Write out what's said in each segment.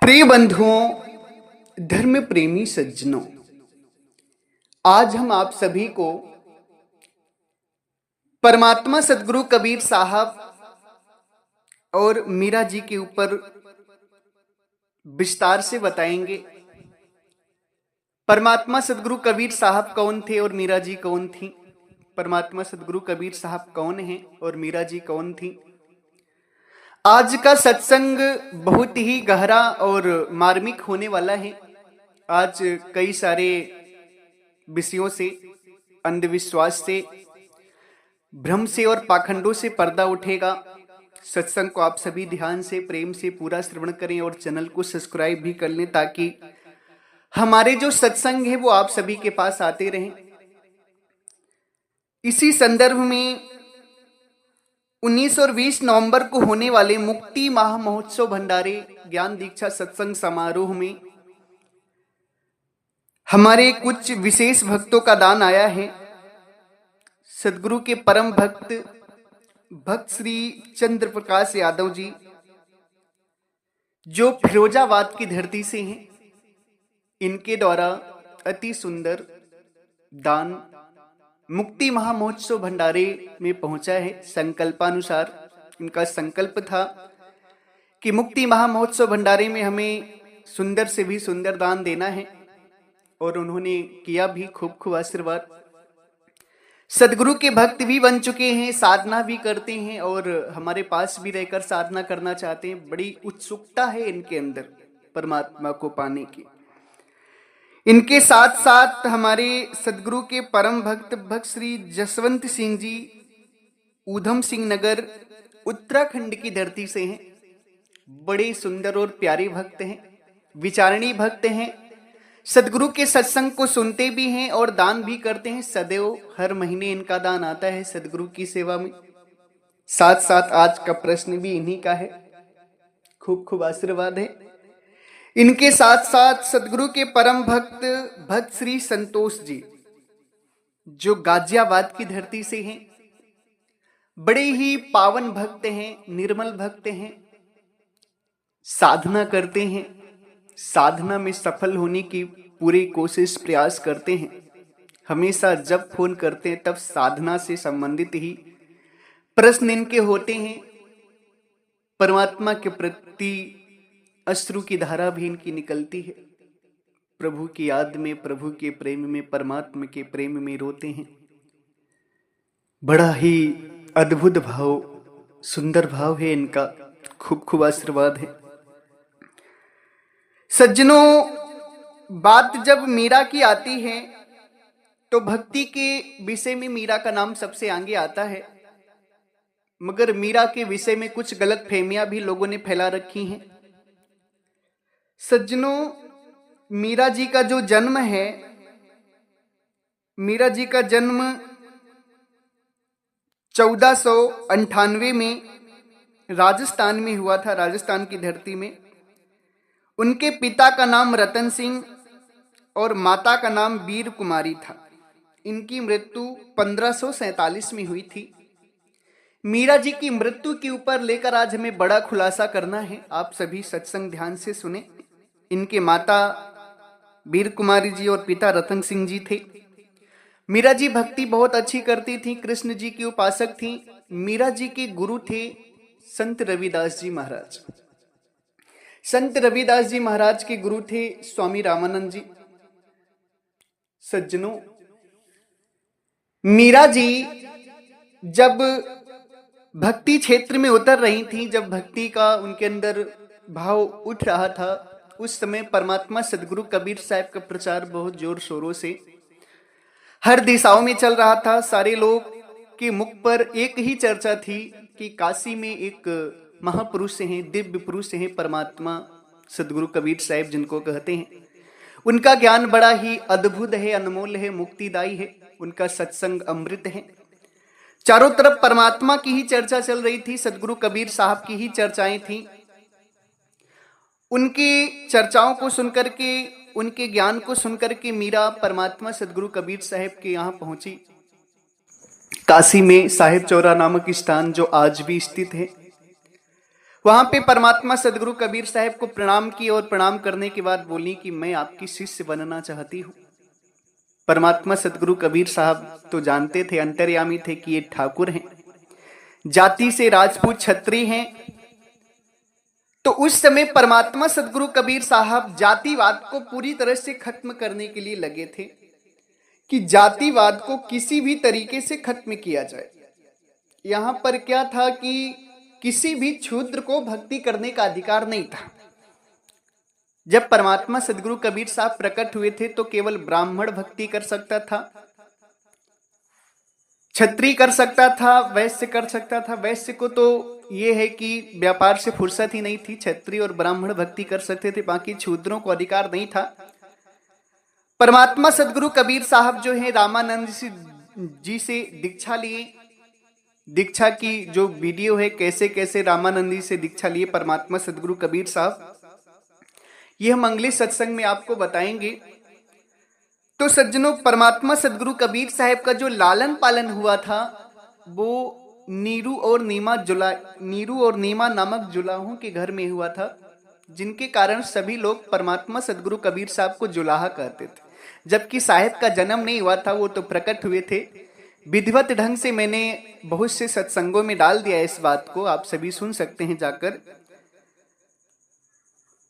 प्रिय बंधुओं, धर्म प्रेमी सज्जनों, आज हम आप सभी को परमात्मा सदगुरु कबीर साहब और मीरा जी के ऊपर विस्तार से बताएंगे। परमात्मा सदगुरु कबीर साहब कौन थे और मीरा जी कौन थी। परमात्मा सदगुरु कबीर साहब कौन हैं और मीरा जी कौन थी। आज का सत्संग बहुत ही गहरा और मार्मिक होने वाला है। आज कई सारे विषयों से, अंधविश्वास से, भ्रम से और पाखंडों से पर्दा उठेगा। सत्संग को आप सभी ध्यान से, प्रेम से पूरा श्रवण करें और चैनल को सब्सक्राइब भी कर लें ताकि हमारे जो सत्संग है वो आप सभी के पास आते रहें। इसी संदर्भ में 19 और 20 नवंबर को होने वाले मुक्ति महा महोत्सव भंडारे ज्ञान दीक्षा सत्संग समारोह में हमारे कुछ विशेष भक्तों का दान आया है। सदगुरु के परम भक्त श्री चंद्र प्रकाश यादव जी, जो फिरोजाबाद की धरती से हैं, इनके द्वारा अति सुंदर दान मुक्ति महा महोत्सव भंडारे में पहुंचा है। संकल्पानुसार इनका संकल्प था कि मुक्ति महा महोत्सव भंडारे में हमें सुंदर से भी सुंदर दान देना है और उन्होंने किया भी। खूब खूब आशीर्वाद। सदगुरु के भक्त भी बन चुके हैं, साधना भी करते हैं और हमारे पास भी रहकर साधना करना चाहते हैं। बड़ी उत्सुकता है इनके अंदर परमात्मा को पाने की। इनके साथ साथ हमारे सदगुरु के परम भक्त श्री जसवंत सिंह जी ऊधम सिंह नगर उत्तराखंड की धरती से हैं। बड़े सुंदर और प्यारे भक्त हैं, विचारणी भक्त हैं। सदगुरु के सत्संग को सुनते भी हैं और दान भी करते हैं। सदैव हर महीने इनका दान आता है सदगुरु की सेवा में। साथ साथ आज का प्रश्न भी इन्हीं का है। खूब खूब आशीर्वाद है। इनके साथ साथ सदगुरु के परम भक्त श्री संतोष जी, जो गाजियाबाद की धरती से हैं। बड़े ही पावन भक्त हैं, निर्मल भक्त हैं, साधना करते हैं, साधना में सफल होने की पूरी कोशिश प्रयास करते हैं। हमेशा जब फोन करते हैं तब साधना से संबंधित ही प्रश्न इनके होते हैं। परमात्मा के प्रति अश्रु की धारा भी इनकी निकलती है। प्रभु की याद में, प्रभु के प्रेम में, परमात्मा के प्रेम में रोते हैं। बड़ा ही अद्भुत भाव, सुंदर भाव है इनका। खूब खूब आशीर्वाद है। सज्जनों, बात जब मीरा की आती है तो भक्ति के विषय में मीरा का नाम सबसे आगे आता है, मगर मीरा के विषय में कुछ गलत फहमियां भी लोगों ने फैला रखी हैं। सज्जनों, मीरा जी का जो जन्म है, मीरा जी का जन्म 1498 में राजस्थान में हुआ था, राजस्थान की धरती में। उनके पिता का नाम रतन सिंह और माता का नाम वीर कुमारी था। इनकी मृत्यु 1547 में हुई थी। मीरा जी की मृत्यु के ऊपर लेकर आज हमें बड़ा खुलासा करना है। आप सभी सत्संग ध्यान से सुने। इनके माता वीर कुमारी जी और पिता रतन सिंह जी थे। मीरा जी भक्ति बहुत अच्छी करती थी, कृष्ण जी की उपासक थी। मीरा जी के गुरु थे संत रविदास जी महाराज। संत रविदास जी महाराज के गुरु थे स्वामी रामानंद जी। सज्जनों, मीरा जी जब भक्ति क्षेत्र में उतर रही थी, जब भक्ति का उनके अंदर भाव उठ रहा था, उस समय परमात्मा सदगुरु कबीर साहब का प्रचार बहुत जोर शोरों से हर दिशाओं में चल रहा था। सारे लोग के मुख पर एक ही चर्चा थी कि काशी में एक महापुरुष हैं, दिव्य पुरुष हैं, परमात्मा सदगुरु कबीर साहब जिनको कहते हैं। उनका ज्ञान बड़ा ही अद्भुत है, अनमोल है, मुक्तिदायी है। उनका सत्संग अमृत है। चारों तरफ परमात्मा की ही चर्चा चल रही थी, सदगुरु कबीर साहब की ही चर्चाएं थी। उनकी चर्चाओं को सुनकर के, उनके ज्ञान को सुनकर के मीरा परमात्मा सदगुरु कबीर साहब के यहाँ पहुंची। काशी में साहिब चौरा नामक स्थान जो आज भी स्थित है, वहां पे परमात्मा सदगुरु कबीर साहब को प्रणाम की और प्रणाम करने के बाद बोली कि मैं आपकी शिष्य बनना चाहती हूं। परमात्मा सदगुरु कबीर साहब तो जानते थे, अंतर्यामी थे कि ये ठाकुर हैं, जाति से राजपूत क्षत्रिय हैं। तो उस समय परमात्मा सदगुरु कबीर साहब जातिवाद को पूरी तरह से खत्म करने के लिए लगे थे कि जातिवाद को किसी भी तरीके से खत्म किया जाए। यहां पर क्या था कि किसी भी शूद्र को भक्ति करने का अधिकार नहीं था। जब परमात्मा सदगुरु कबीर साहब प्रकट हुए थे तो केवल ब्राह्मण भक्ति कर सकता था, क्षत्रिय कर सकता था, वैश्य कर सकता था। वैश्य को तो ये है कि व्यापार से फुर्सत ही नहीं थी, क्षत्रिय और ब्राह्मण भक्ति कर सकते थे, बाकी शूद्रों को अधिकार नहीं था। परमात्मा सदगुरु कबीर साहब जो है रामानंद जी से दीक्षा लिए। दीक्षा की जो वीडियो है, कैसे कैसे रामानंद जी से दीक्षा लिए परमात्मा सदगुरु कबीर साहब, ये हम अगले सत्संग में आपको बताएंगे। तो सज्जनों, परमात्मा सदगुरु कबीर साहब का जो लालन पालन हुआ था वो नीरू और नीमा नामक जुलाहों के घर में हुआ था, जिनके कारण सभी लोग परमात्मा सदगुरु कबीर साहब को जुलाहा कहते थे। जबकि साहब का जन्म नहीं हुआ था, वो तो प्रकट हुए थे। विधिवत ढंग से मैंने बहुत से सत्संगों में डाल दिया इस बात को, आप सभी सुन सकते हैं जाकर।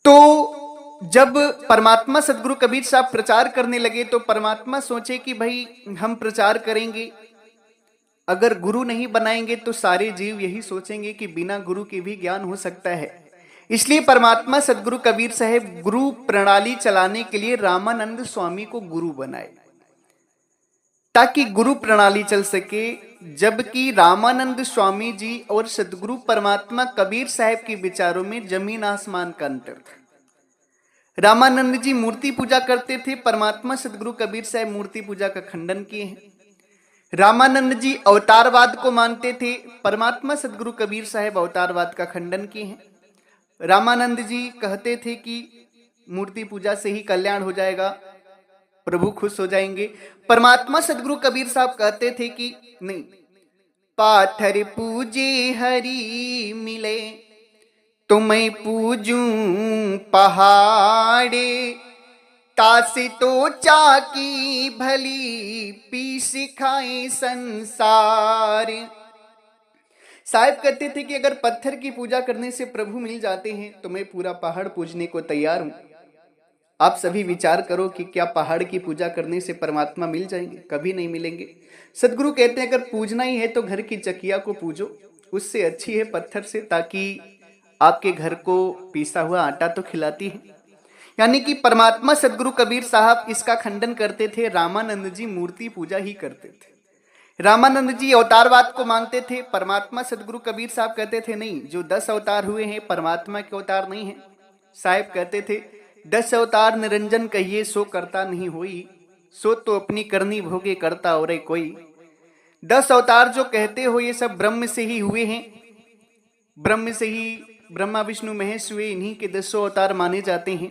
तो जब परमात्मा सदगुरु कबीर साहब प्रचार करने लगे तो परमात्मा सोचे कि भाई हम प्रचार करेंगे, अगर गुरु नहीं बनाएंगे तो सारे जीव यही सोचेंगे कि बिना गुरु के भी ज्ञान हो सकता है। इसलिए परमात्मा सदगुरु कबीर साहब गुरु प्रणाली चलाने के लिए रामानंद स्वामी को गुरु बनाए, ताकि गुरु प्रणाली चल सके। जबकि रामानंद स्वामी जी और सदगुरु परमात्मा कबीर साहब के विचारों में जमीन आसमान का अंतर था। रामानंद जी मूर्ति पूजा करते थे, परमात्मा सदगुरु कबीर साहब मूर्ति पूजा का खंडन किए हैं। रामानंद जी अवतारवाद को मानते थे, परमात्मा सदगुरु कबीर साहब अवतारवाद का खंडन किए हैं। रामानंद जी कहते थे कि मूर्ति पूजा से ही कल्याण हो जाएगा, प्रभु खुश हो जाएंगे। परमात्मा सदगुरु कबीर साहब कहते थे कि नहीं, पाथर पूजे हरि मिले तो मैं पूजूं पहाड़े, तासे तो चाकी भली पीस खाए संसार। साहब कहते थे कि अगर पत्थर की पूजा करने से प्रभु मिल जाते हैं तो मैं पूरा पहाड़ पूजने को तैयार हूं। आप सभी विचार करो कि क्या पहाड़ की पूजा करने से परमात्मा मिल जाएंगे? कभी नहीं मिलेंगे। सदगुरु कहते हैं अगर पूजना ही है तो घर की चकिया को पूजो, उससे अच्छी है पत्थर से, ताकि आपके घर को पीसा हुआ आटा तो खिलाती है। यानी कि परमात्मा सदगुरु कबीर साहब इसका खंडन करते थे, रामानंद जी मूर्ति पूजा ही करते थे। रामानंद जी अवतारवाद को मानते थे, परमात्मा सदगुरु कबीर साहब कहते थे नहीं, जो 10 अवतार हुए हैं परमात्मा के अवतार नहीं है। साहब कहते थे 10 अवतार निरंजन कहिए सो करता नहीं होई, सो तो अपनी करनी भोगे करता और कोई। 10 अवतार जो कहते हो ये सब ब्रह्म से ही हुए हैं, ब्रह्म से ही ब्रह्मा विष्णु महेश हुए, इन्हीं के 10 अवतार माने जाते हैं।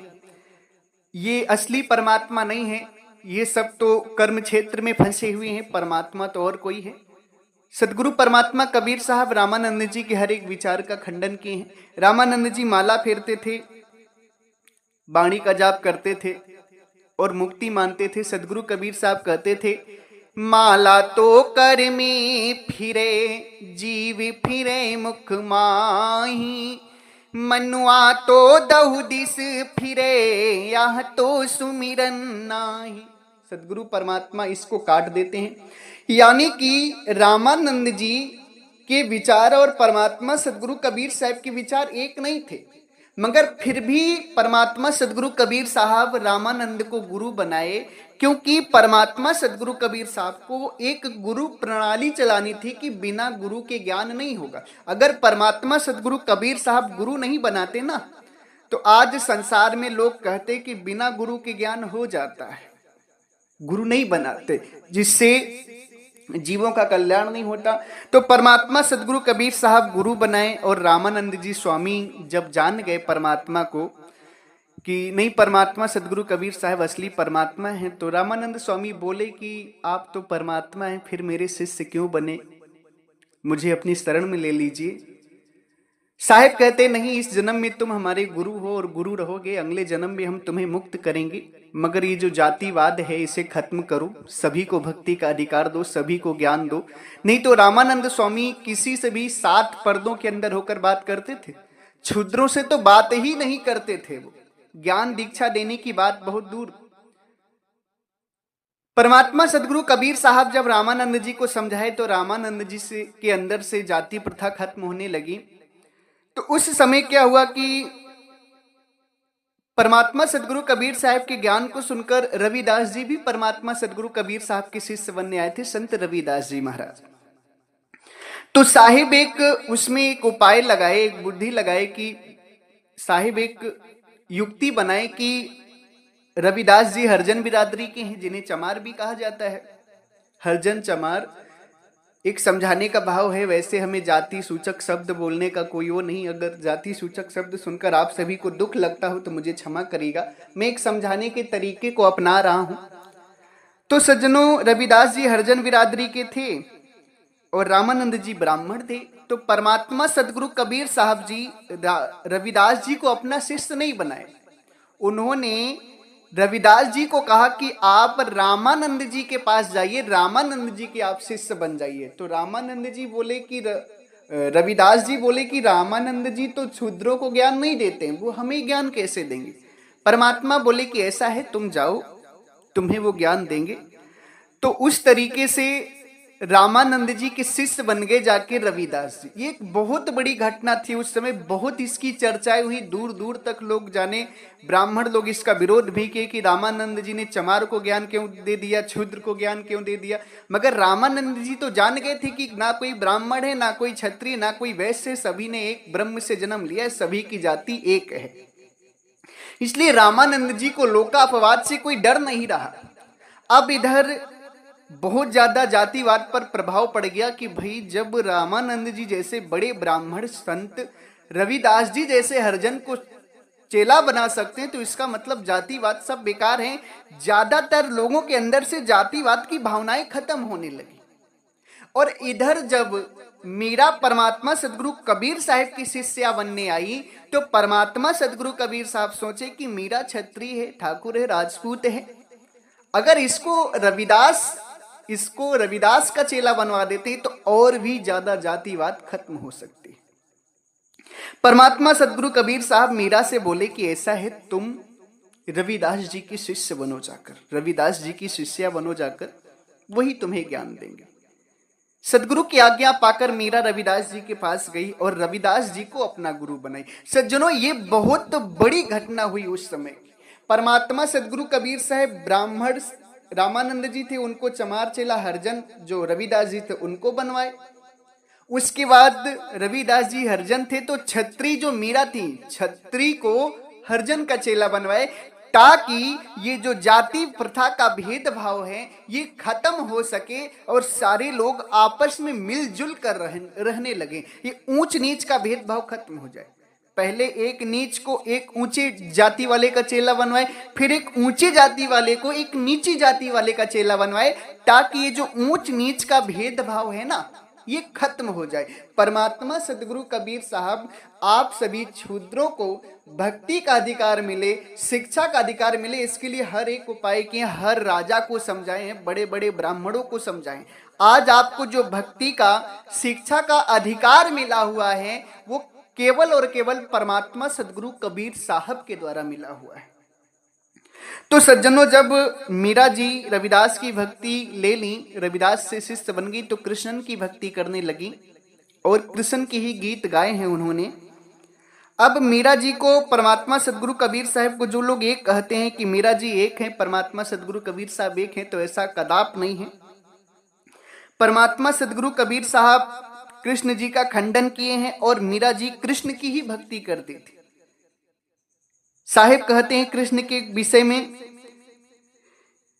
ये असली परमात्मा नहीं है, ये सब तो कर्म क्षेत्र में फंसे हुए हैं, परमात्मा तो और कोई है। सदगुरु परमात्मा कबीर साहब रामानंद जी के हर एक विचार का खंडन किए हैं। रामानंद जी माला फेरते थे, बाणी का जाप करते थे और मुक्ति मानते थे। सदगुरु कबीर साहब कहते थे माला तो कर में फिरे जीव फिरे मुख माही, मनुआ तो दहु दिस फिरे यह तो सुमिरन नाही। सदगुरु परमात्मा इसको काट देते हैं। यानी कि रामानंद जी के विचार और परमात्मा सदगुरु कबीर साहब के विचार एक नहीं थे, मगर फिर भी परमात्मा सदगुरु कबीर साहब रामानंद को गुरु बनाए, क्योंकि परमात्मा सदगुरु कबीर साहब को एक गुरु प्रणाली चलानी थी कि बिना गुरु के ज्ञान नहीं होगा। अगर परमात्मा सदगुरु कबीर साहब गुरु नहीं बनाते ना, तो आज संसार में लोग कहते कि बिना गुरु के ज्ञान हो जाता है, गुरु नहीं बनाते, जिससे जीवों का कल्याण नहीं होता। तो परमात्मा सदगुरु कबीर साहब गुरु बनाए और रामानंद जी स्वामी जब जान गए परमात्मा को कि नहीं, परमात्मा सदगुरु कबीर साहब असली परमात्मा हैं, तो रामानंद स्वामी बोले कि आप तो परमात्मा हैं, फिर मेरे शिष्य क्यों बने, मुझे अपनी शरण में ले लीजिए। साहेब कहते नहीं, इस जन्म में तुम हमारे गुरु हो और गुरु रहोगे, अगले जन्म में हम तुम्हें मुक्त करेंगे, मगर ये जो जातिवाद है इसे खत्म करो, सभी को भक्ति का अधिकार दो, सभी को ज्ञान दो। नहीं तो रामानंद स्वामी किसी से भी 7 पर्दों के अंदर होकर बात करते थे, क्षुद्रों से तो बात ही नहीं करते थे। वो ज्ञान दीक्षा देने की बात बहुत दूर। परमात्मा सदगुरु कबीर साहब जब रामानंद जी को समझाए तो रामानंद जी से के अंदर से जाति प्रथा खत्म होने लगी। तो उस समय क्या हुआ कि परमात्मा सदगुरु कबीर साहब के ज्ञान को सुनकर रविदास जी भी परमात्मा सदगुरु कबीर साहब के शिष्य बनने आए थे, संत रविदास जी महाराज। तो साहिब एक उसमें एक उपाय लगाए, एक बुद्धि लगाए कि साहिब एक युक्ति बनाए कि रविदास जी हरिजन बिरादरी के हैं, जिन्हें चमार भी कहा जाता है। हरिजन चमार एक समझाने का भाव है, वैसे हमें जाति सूचक शब्द बोलने का कोई वो नहीं। अगर जाति सूचक शब्द सुनकर आप सभी को दुख लगता हो तो मुझे क्षमा करिएगा, मैं एक समझाने के तरीके को अपना रहा हूं। तो सज्जनों, रविदास जी हरिजन बिरादरी के थे और रामानंद जी ब्राह्मण थे। तो परमात्मा सदगुरु कबीर साहब जी रविदास जी को अपना शिष्य नहीं बनाए, उन्होंने रविदास जी को कहा कि आप रामानंद जी के पास जाइए, रामानंद जी के आप शिष्य बन जाइए। तो रामानंद जी बोले कि रविदास जी बोले कि रामानंद जी तो क्षुद्रों को ज्ञान नहीं देते हैं, वो हमें ज्ञान कैसे देंगे। परमात्मा बोले कि ऐसा है, तुम जाओ, तुम्हें वो ज्ञान देंगे। तो उस तरीके से रामानंद जी के शिष्य बन गए जाके रविदास जी। ये एक बहुत बड़ी घटना थी उस समय, बहुत इसकी चर्चाएं हुई, दूर दूर तक लोग जाने। ब्राह्मण लोग इसका विरोध भी किए कि रामानंद जी ने चमार को ज्ञान क्यों दे दिया, क्षुद्र को ज्ञान क्यों दे दिया। मगर रामानंद जी तो जान गए थे कि ना कोई ब्राह्मण है, ना कोई क्षत्रिय, ना कोई वैश्य, सभी ने एक ब्रह्म से जन्म लिया है, सभी की जाति एक है। इसलिए रामानंद जी को लोकापवाद से कोई डर नहीं रहा। अब इधर बहुत ज्यादा जातिवाद पर प्रभाव पड़ गया कि भाई जब रामानंद जी जैसे बड़े ब्राह्मण संत रविदास जी जैसे हरिजन को चेला बना सकते हैं तो इसका मतलब जातिवाद सब बेकार है। ज्यादातर लोगों के अंदर से जातिवाद की भावनाएं खत्म होने लगी। और इधर जब मीरा परमात्मा सदगुरु कबीर साहब की शिष्या बनने आई तो परमात्मा सदगुरु कबीर साहब सोचे कि मीरा क्षत्रिय है, ठाकुर है, राजपूत है, अगर इसको रविदास का चेला बनवा देते तो और भी ज्यादा जातिवाद खत्म हो सकती। परमात्मा सदगुरु कबीर साहब मीरा से बोले कि ऐसा है, तुम रविदास जी की शिष्य बनो जाकर, रविदास जी की शिष्या बनो जाकर, वही तुम्हें ज्ञान देंगे। सदगुरु की आज्ञा पाकर मीरा रविदास जी के पास गई और रविदास जी को अपना गुरु बनाई। सज्जनों, ये बहुत बड़ी घटना हुई उस समय। परमात्मा सदगुरु कबीर साहब ब्राह्मण रामानंद जी थे, उनको चमार चेला हरिजन जो रविदास जी थे उनको बनवाए। उसके बाद रविदास जी हरिजन थे तो छत्री जो मीरा थी, छत्री को हरिजन का चेला बनवाए, ताकि ये जो जाति प्रथा का भेदभाव है ये खत्म हो सके और सारे लोग आपस में मिलजुल कर रहने लगे, ये ऊंच नीच का भेदभाव खत्म हो जाए। पहले एक नीच को एक ऊंचे जाति वाले का चेला बनवाए, फिर एक ऊंचे जाति वाले को एक नीची जाति वाले का चेला बनवाए, ताकि ये जो ऊंच नीच का भेदभाव है ना ये खत्म हो जाए। परमात्मा सदगुरु कबीर साहब आप सभी क्षुद्रों को भक्ति का अधिकार मिले, शिक्षा का अधिकार मिले, इसके लिए हर एक उपाय किए, हर राजा को समझाए हैं, बड़े बड़े ब्राह्मणों को समझाएं। आज आपको जो भक्ति का शिक्षा का अधिकार मिला हुआ है वो केवल और केवल परमात्मा सदगुरु कबीर साहब के द्वारा मिला हुआ है। तो सज्जनों, जब मीरा जी रविदास की भक्ति ले ली, रविदास से शिष्य बन गई, तो कृष्ण की भक्ति करने लगी और कृष्ण के ही गीत गाए हैं उन्होंने। अब मीरा जी को परमात्मा सदगुरु कबीर साहब को जो लोग एक कहते हैं कि मीरा जी एक हैं, परमात्मा सदगुरु कबीर साहब एक हैं, तो ऐसा कदाप नहीं है। परमात्मा सदगुरु कबीर साहब कृष्ण जी का खंडन किए हैं और मीरा जी कृष्ण की ही भक्ति करती थी। साहिब कहते हैं कृष्ण के विषय में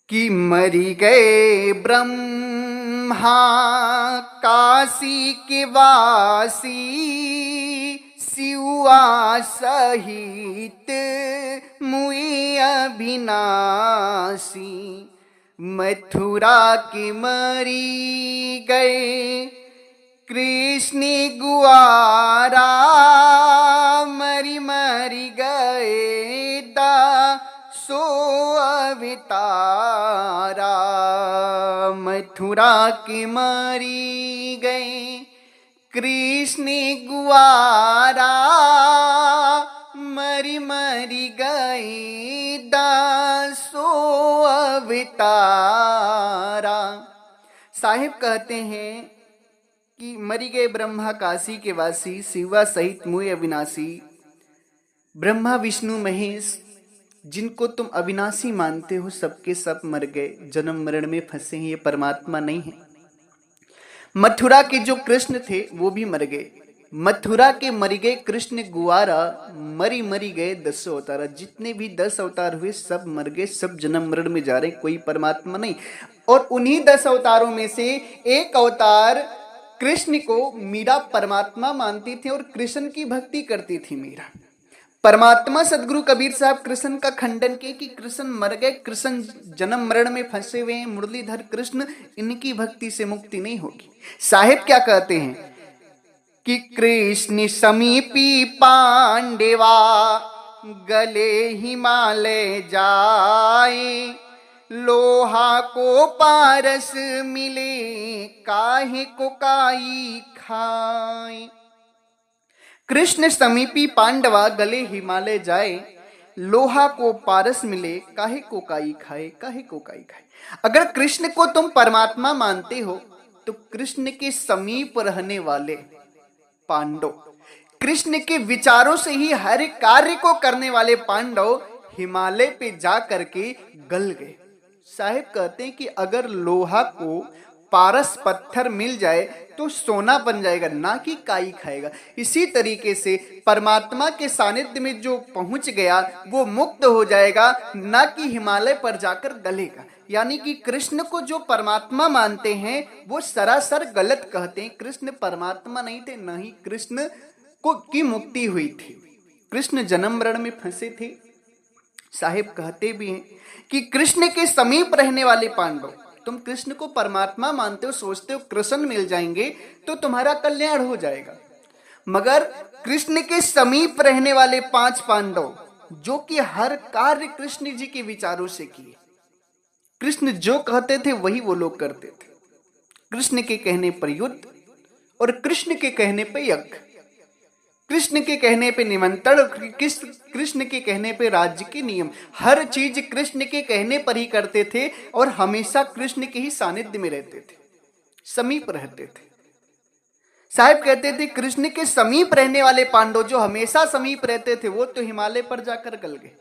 कि मरी गए ब्रह्मा काशी के वासी, शिवा सहित मुई अविनाशी, मथुरा के मरी गए कृष्ण गुआरा मरी मरी गए दासो अवतारा, मथुरा के मरी गए कृष्ण गुआरा, मरी मरी गए दासो अवतारा। साहिब कहते हैं कि मरी गए ब्रह्मा काशी के वासी, शिवा सहित मुए अविनाशी। ब्रह्मा विष्णु महेश जिनको तुम अविनाशी मानते हो, सबके सब मर गए, जन्म मरण में फंसे हैं, ये परमात्मा नहीं है। मथुरा के जो कृष्ण थे वो भी मर गए, मथुरा के मर गए कृष्ण गुआरा, मरी मरी गए 10 अवतार। जितने भी 10 अवतार हुए सब मर गए, सब जन्म मरण में जा रहे, कोई परमात्मा नहीं। और उन्हीं 10 अवतारों में से एक अवतार कृष्ण को मीरा परमात्मा मानती थी और कृष्ण की भक्ति करती थी मीरा। परमात्मा सदगुरु कबीर साहब कृष्ण का खंडन किए कि कृष्ण मर गए, कृष्ण जन्म मरण में फंसे हुए हैं, मुरलीधर कृष्ण, इनकी भक्ति से मुक्ति नहीं होगी। साहिब क्या कहते हैं कि कृष्ण समीपी पांडेवा, गले हिमालय जाए, लोहा को पारस मिले, काहे को काई खाए। कृष्ण समीपी पांडवा, गले हिमालय जाए, लोहा को पारस मिले, काहे को काई खाए, काहे को काई खाए। अगर कृष्ण को तुम परमात्मा मानते हो तो कृष्ण के समीप रहने वाले पांडव, कृष्ण के विचारों से ही हर कार्य को करने वाले पांडव हिमालय पे जा करके गल गए। साहिब कहते हैं कि अगर लोहा को पारस पत्थर मिल जाए तो सोना बन जाएगा, ना कि काई खाएगा। इसी तरीके से परमात्मा के सानिध्य में जो पहुंच गया वो मुक्त हो जाएगा, ना कि हिमालय पर जाकर गलेगा। यानी कि कृष्ण को जो परमात्मा मानते हैं वो सरासर गलत कहते हैं। कृष्ण परमात्मा नहीं थे, न ही कृष्ण को की मुक्ति हुई थी, कृष्ण जन्म मरण में फंसे थे। साहिब कहते भी हैं कि कृष्ण के समीप रहने वाले पांडव, तुम कृष्ण को परमात्मा मानते हो, सोचते हो कृष्ण मिल जाएंगे तो तुम्हारा कल्याण हो जाएगा, मगर कृष्ण के समीप रहने वाले 5 पांडव जो कि हर कार्य कृष्ण जी के विचारों से किए, कृष्ण जो कहते थे वही वो लोग करते थे। कृष्ण के कहने पर युद्ध और कृष्ण के कहने पर यज्ञ, कृष्ण के कहने पे निमंत्रण, कृष्ण के कहने पे राज्य के नियम, हर चीज कृष्ण के कहने पर ही करते थे और हमेशा कृष्ण के ही सानिध्य में रहते थे, समीप रहते थे। साहिब कहते थे कृष्ण के समीप रहने वाले पांडव जो हमेशा समीप रहते थे वो तो हिमालय पर जाकर गल गए,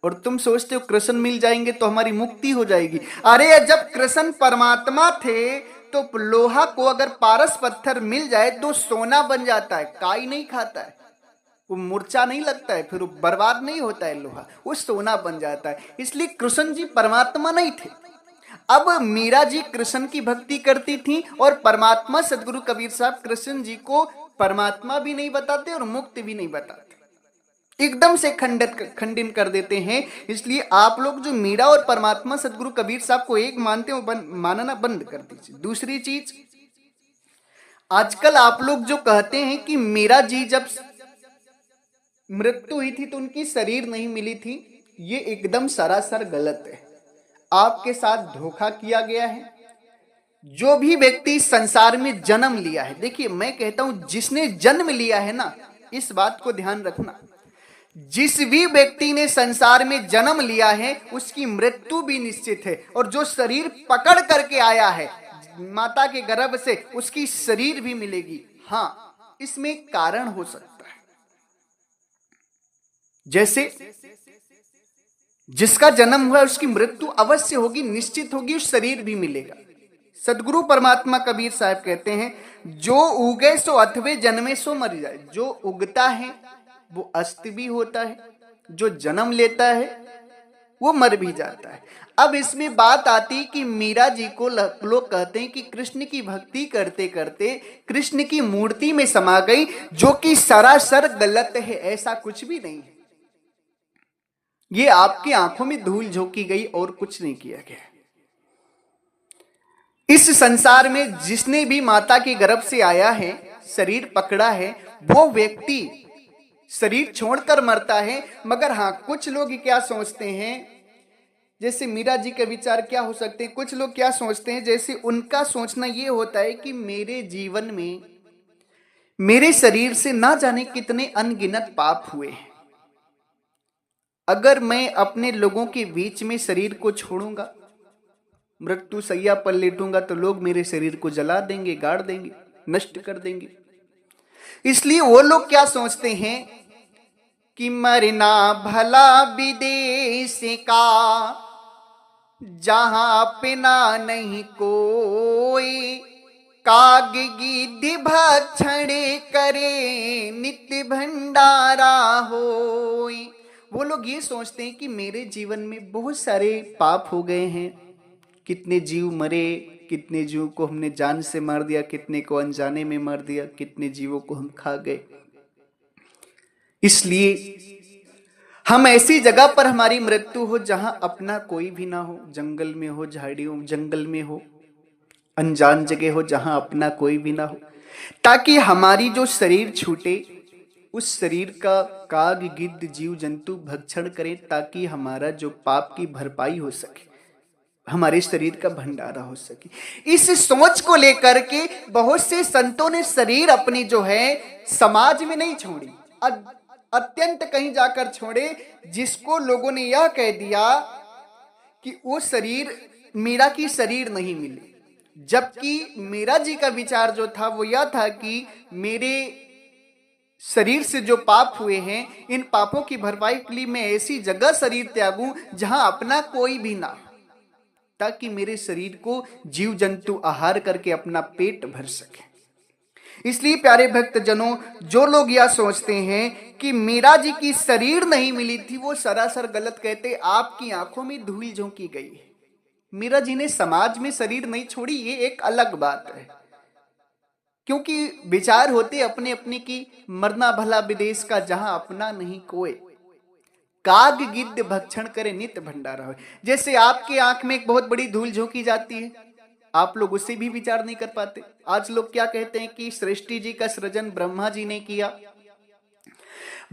और तुम सोचते हो कृष्ण मिल जाएंगे तो हमारी मुक्ति हो जाएगी। अरे जब कृष्ण परमात्मा थे तो लोहा को अगर पारस पत्थर मिल जाए तो सोना बन जाता है, काई नहीं खाता है, वो मूर्छा नहीं लगता है, फिर वो बर्बाद नहीं होता है लोहा, वो सोना बन जाता है। इसलिए कृष्ण जी परमात्मा नहीं थे। अब मीरा जी कृष्ण की भक्ति करती थी और परमात्मा सदगुरु कबीर साहब कृष्ण जी को परमात्मा भी नहीं बताते और मुक्त भी नहीं बताते, एकदम से खंडन कर देते हैं। इसलिए आप लोग जो मीरा और परमात्मा सदगुरु कबीर साहब को एक मानते हो, मानना बंद कर दीजिए। दूसरी चीज, आजकल आप लोग जो कहते हैं कि मीरा जी जब मृत्यु हुई थी तो उनकी शरीर नहीं मिली थी, ये एकदम सरासर गलत है। आपके साथ धोखा किया गया है। जो भी व्यक्ति संसार में जन्म लिया है, देखिए मैं कहता हूं जिसने जन्म लिया है ना, इस बात को ध्यान रखना, जिस भी व्यक्ति ने संसार में जन्म लिया है उसकी मृत्यु भी निश्चित है, और जो शरीर पकड़ करके आया है माता के गर्भ से उसकी शरीर भी मिलेगी। हाँ, इसमें कारण हो सकता है, जैसे जिसका जन्म हुआ उसकी मृत्यु अवश्य होगी, निश्चित होगी, उस शरीर भी मिलेगा। सदगुरु परमात्मा कबीर साहब कहते हैं जो उगे सो अथवे जन्मे सो मर जाए। जो उगता है वो अस्त भी होता है, जो जन्म लेता है वो मर भी जाता है। अब इसमें बात आती कि मीरा जी को लोग कहते हैं कि कृष्ण की भक्ति करते करते कृष्ण की मूर्ति में समा गई, जो कि सरासर गलत है, ऐसा कुछ भी नहीं है। ये आपकी आंखों में धूल झोंकी गई और कुछ नहीं किया गया। इस संसार में जिसने भी माता के गर्भ से आया है, शरीर पकड़ा है, वो व्यक्ति शरीर छोड़कर मरता है। मगर हाँ, कुछ लोग क्या सोचते हैं, जैसे मीरा जी के विचार क्या हो सकते हैं, कुछ लोग क्या सोचते हैं, जैसे उनका सोचना ये होता है कि मेरे जीवन में मेरे शरीर से ना जाने कितने अनगिनत पाप हुए हैं। अगर मैं अपने लोगों के बीच में शरीर को छोड़ूंगा, मृत्यु सैया पर लेटूंगा, तो लोग मेरे शरीर को जला देंगे, गाड़ देंगे, नष्ट कर देंगे। इसलिए वो लोग क्या सोचते हैं कि मरना भला विदेश का, जहां पिना नहीं कोई, काग गिद्ध भक्षण करे नित्य भंडारा होई। वो लोग ये सोचते हैं कि मेरे जीवन में बहुत सारे पाप हो गए हैं, कितने जीव मरे, कितने जीव को हमने जान से मार दिया, कितने को अनजाने में मार दिया, कितने जीवों को हम खा गए। इसलिए हम ऐसी जगह पर हमारी मृत्यु हो जहां अपना कोई भी ना हो, जंगल में हो, झाड़ियों जंगल में हो, अनजान जगह हो जहां अपना कोई भी ना हो, ताकि हमारी जो शरीर छूटे, उस शरीर का काग गिद्ध जीव जंतु भक्षण करें, ताकि हमारा जो पाप की भरपाई हो सके, हमारे शरीर का भंडारा हो सके। इस सोच को लेकर के बहुत से संतों ने शरीर अपनी जो है समाज में नहीं छोड़ी, अत्यंत कहीं जाकर छोड़े, जिसको लोगों ने यह कह दिया कि वो शरीर मीरा की शरीर नहीं मिले। जबकि मीरा जी का विचार जो था वो यह था कि मेरे शरीर से जो पाप हुए हैं, इन पापों की भरपाई के लिए मैं ऐसी जगह शरीर त्यागूं जहां अपना कोई भी ना, ताकि मेरे शरीर को जीव जंतु आहार करके अपना पेट भर सके। इसलिए प्यारे भक्त जनों, जो लोग यह सोचते हैं कि मीरा जी की शरीर नहीं मिली थी, वो सरासर गलत कहते। आपकी आंखों में धूल झोंकी गई है। मीरा जी ने समाज में शरीर नहीं छोड़ी, ये एक अलग बात है, क्योंकि विचार होते अपने अपने की मरना भला विदेश का, जहां अपना नहीं कोई, काग गिद्ध भक्षण करे नित्य भंडारा हो। जैसे आपके आंख में एक बहुत बड़ी धूल झोंकी जाती है, आप लोग उससे भी विचार नहीं कर पाते। आज लोग क्या कहते हैं कि सृष्टि जी का सृजन ब्रह्मा जी ने किया,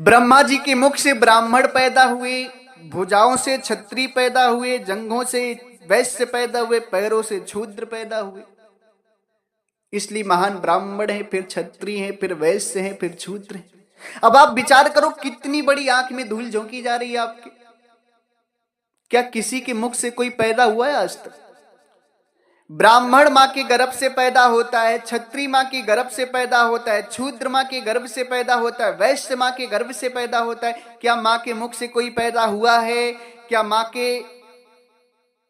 ब्रह्मा जी के मुख से ब्राह्मण पैदा हुए, भुजाओं से क्षत्रिय पैदा हुए, जंघों से वैश्य पैदा हुए, पैरों से शूद्र पैदा हुए। इसलिए महान ब्राह्मण है, फिर क्षत्रिय है, फिर वैश्य है, फिर शूद्र है। अब आप विचार करो, कितनी बड़ी आंख में धूल झोंकी जा रही है आपके। क्या किसी के मुख से कोई पैदा हुआ है आज तक? ब्राह्मण मां के गर्भ से पैदा होता है, क्षत्रिय मां के गर्भ से पैदा होता है, शूद्र मां के गर्भ से पैदा होता है, वैश्य मां के गर्भ से पैदा होता है। क्या मां के मुख से कोई पैदा हुआ है? क्या मां के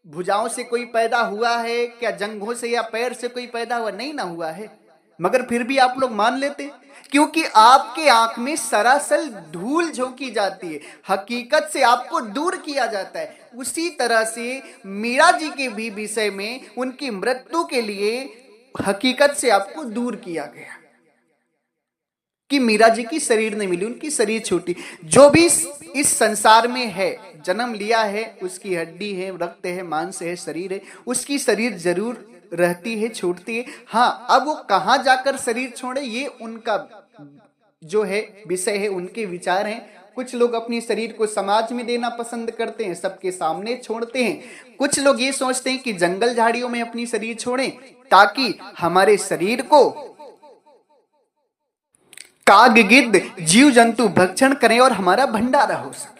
भुजाओं से कोई पैदा हुआ है? क्या जंघों से या पैर से कोई पैदा हुआ? नहीं ना हुआ है। मगर फिर भी आप लोग मान लेते, क्योंकि आपके आंख में सरासर धूल झोंकी जाती है, हकीकत से आपको दूर किया जाता है। उसी तरह से मीरा जी के भी विषय में उनकी मृत्यु के लिए हकीकत से आपको दूर किया गया कि मीरा जी की शरीर नहीं मिली, उनकी शरीर छूटी। जो भी इस संसार में है, जन्म लिया है, उसकी हड्डी है, रक्त है, मांस है, शरीर है, उसकी शरीर जरूर रहती है, छूटती है। हाँ, अब वो कहां जाकर शरीर छोड़े, ये उनका जो है विषय है, उनके विचार हैं। कुछ लोग अपनी शरीर को समाज में देना पसंद करते हैं, सबके सामने छोड़ते हैं। कुछ लोग ये सोचते हैं कि जंगल झाड़ियों में अपनी शरीर छोड़ें, ताकि हमारे शरीर को काग गिद्ध जीव जंतु भक्षण करें और हमारा भंडारा हो सके।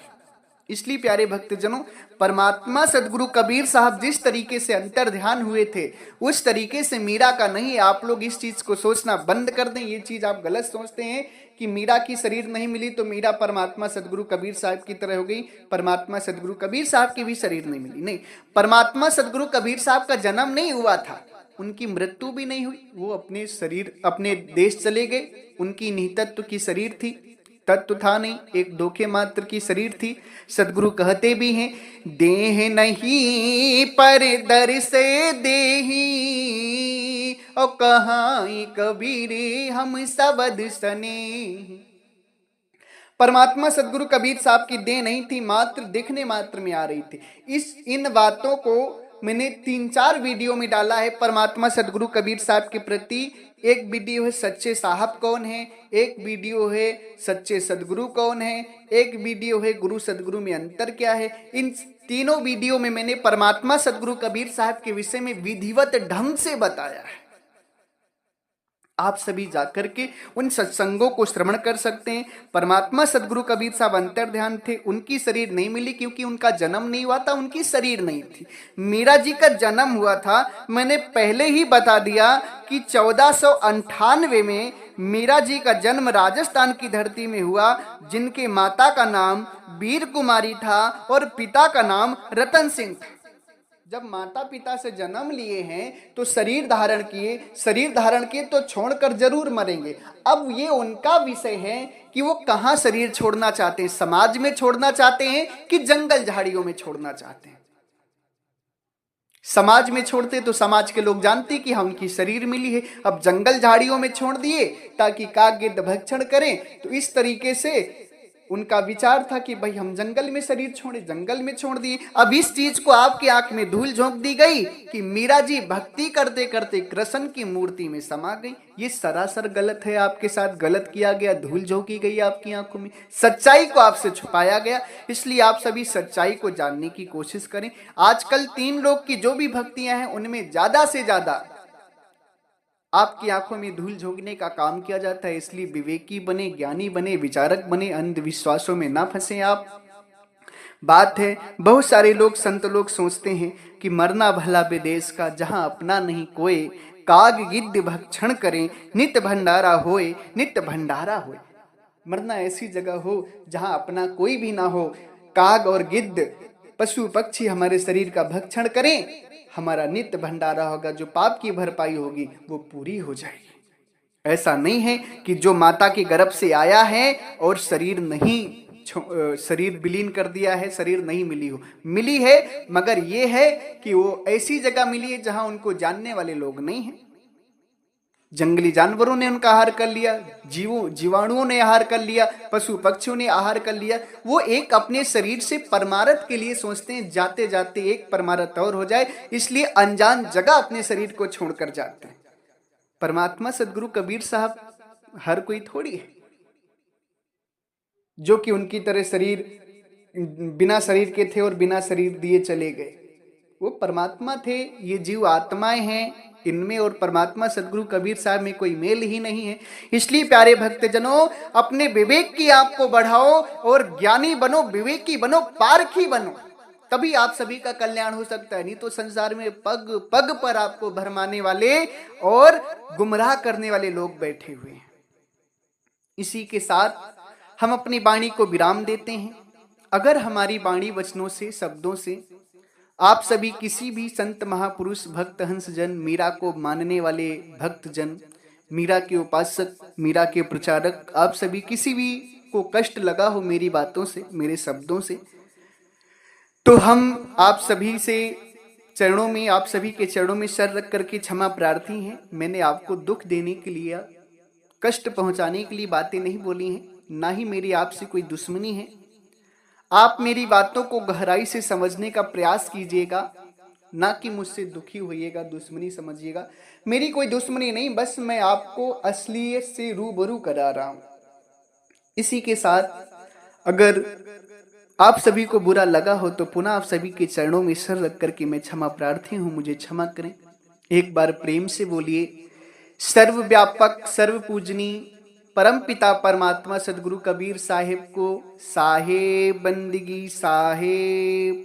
इसलिए प्यारे भक्तजनों, परमात्मा सदगुरु कबीर साहब जिस तरीके से अंतर ध्यान हुए थे, उस तरीके से मीरा का नहीं। आप लोग इस चीज को सोचना बंद कर दें। ये चीज आप गलत सोचते हैं कि मीरा की शरीर नहीं मिली तो मीरा परमात्मा सदगुरु कबीर साहब की तरह हो गई। परमात्मा सदगुरु कबीर साहब की भी शरीर नहीं मिली। नहीं, परमात्मा सदगुरु कबीर साहब का जन्म नहीं हुआ था, उनकी मृत्यु भी नहीं हुई। वो अपने शरीर, अपने देश चले गए। उनकी निहितत्व की शरीर थी, तत्व था नहीं, एक धोखे मात्र की शरीर थी। सदगुरु कहते भी हैं, देह नहीं पर दर से देही, और कहाई कबीर हम सबद सने। परमात्मा सदगुरु कबीर साहब की देह नहीं थी, मात्र दिखने मात्र में आ रही थी। इन बातों को मैंने 3-4 वीडियो में डाला है परमात्मा सदगुरु कबीर साहब के प्रति। एक वीडियो है सच्चे साहब कौन है, एक वीडियो है सच्चे सदगुरु कौन है, एक वीडियो है गुरु सदगुरु में अंतर क्या है। इन तीनों वीडियो में मैंने परमात्मा सदगुरु कबीर साहब के विषय में विधिवत ढंग से बताया है। आप सभी जाकर के उन सत्संगों को श्रवण कर सकते हैं। परमात्मा सदगुरु कबीर साहब अंतर ध्यान थे, उनकी शरीर नहीं मिली क्योंकि उनका जन्म नहीं हुआ था, उनकी शरीर नहीं थी। मीरा जी का जन्म हुआ था, मैंने पहले ही बता दिया कि 1498 में मीरा जी का जन्म राजस्थान की धरती में हुआ, जिनके माता का नाम वीर कुमारी था और पिता का नाम रतन सिंह था। जब माता पिता से जन्म लिए हैं तो शरीर धारण किए तो छोड़कर जरूर मरेंगे। अब ये उनका विषय है कि वो कहाँ शरीर छोड़ना चाहते हैं, समाज में छोड़ना चाहते हैं कि जंगल झाड़ियों में छोड़ना चाहते हैं। समाज में छोड़ते तो समाज के लोग जानते कि उनकी शरीर मिली है। अब जंगल झाड़ियों में छोड़ दिए ताकि काग गिद्ध भक्षण करें, तो इस तरीके से उनका विचार था कि भाई हम जंगल में शरीर छोड़े, जंगल में छोड़ दिए। अब इस चीज को आपकी आंख में धूल झोंक दी गई कि मीरा जी भक्ति करते करते कृष्ण की मूर्ति में समा गई। ये सरासर गलत है, आपके साथ गलत किया गया, धूल झोंकी गई आपकी आंखों में, सच्चाई को आपसे छुपाया गया। इसलिए आप सभी सच्चाई को जानने की कोशिश करें। आजकल 3 लोग की जो भी भक्तियां हैं उनमें ज्यादा से ज्यादा आपकी आंखों में धूल झोंकने का काम किया जाता है। इसलिए विवेकी बने, ज्ञानी बने, विचारक बने, अंधविश्वासों में ना फंसे आप। बात है बहुत सारे लोग संत लोग सोचते हैं कि मरना भला विदेश का, जहां अपना नहीं कोई, काग गिद्ध भक्षण करें, नित्य भंडारा होए, नित्य भंडारा होए। मरना ऐसी जगह हो जहां अपना कोई भी ना हो, काग और गिद्ध पशु पक्षी हमारे शरीर का भक्षण करें, हमारा नित्य भंडारा होगा, जो पाप की भरपाई होगी वो पूरी हो जाएगी। ऐसा नहीं है कि जो माता के गर्भ से आया है और शरीर विलीन कर दिया है, शरीर नहीं मिली है, मगर ये है कि वो ऐसी जगह मिली है जहां उनको जानने वाले लोग नहीं हैं। जंगली जानवरों ने उनका आहार कर लिया, जीवाणुओं ने आहार कर लिया, पशु पक्षियों ने आहार कर लिया। वो एक अपने शरीर से परमारथ के लिए सोचते हैं, जाते जाते एक परमारथ और हो जाए, इसलिए अनजान जगह अपने शरीर को छोड़कर जाते हैं। परमात्मा सदगुरु कबीर साहब हर कोई थोड़ी है जो कि उनकी तरह बिना शरीर के थे और बिना शरीर दिए चले गए। वो परमात्मा थे, ये जीव आत्माएं हैं, इनमें और परमात्मा सदगुरु कबीर साहब में कोई मेल ही नहीं है। इसलिए प्यारे भक्तजनों, अपने विवेक की आंख को बढ़ाओ और ज्ञानी बनो, विवेकी बनो, पारखी बनो, तभी आप सभी का कल्याण हो सकता है। नहीं तो संसार में पग पग पर आपको भरमाने वाले और गुमराह करने वाले लोग बैठे हुए हैं। इसी के साथ हम अपनी वाणी को विराम देते हैं। अगर हमारी वाणी वचनों से, शब्दों से आप सभी किसी भी संत महापुरुष, भक्त हंस जन, मीरा को मानने वाले भक्त जन, मीरा के उपासक, मीरा के प्रचारक, आप सभी किसी भी को कष्ट लगा हो मेरी बातों से, मेरे शब्दों से, तो हम आप सभी से चरणों में, आप सभी के चरणों में सर रख करके क्षमा प्रार्थी हैं। मैंने आपको दुख देने के लिए, कष्ट पहुंचाने के लिए बातें नहीं बोली हैं, ना ही मेरी आपसे कोई दुश्मनी है। आप मेरी बातों को गहराई से समझने का प्रयास कीजिएगा, ना कि मुझसे दुखी होइएगा, दुश्मनी समझिएगा। मेरी कोई दुश्मनी नहीं, बस मैं आपको असलियत से रूबरू करा रहा हूं। इसी के साथ अगर आप सभी को बुरा लगा हो तो पुनः आप सभी के चरणों में सर रख करके मैं क्षमा प्रार्थी हूं, मुझे क्षमा करें। एक बार प्रेम से बोलिए, सर्वव्यापक सर्व पूजनीय परम पिता परमात्मा सदगुरु कबीर साहिब को साहेब बंदगी साहेब।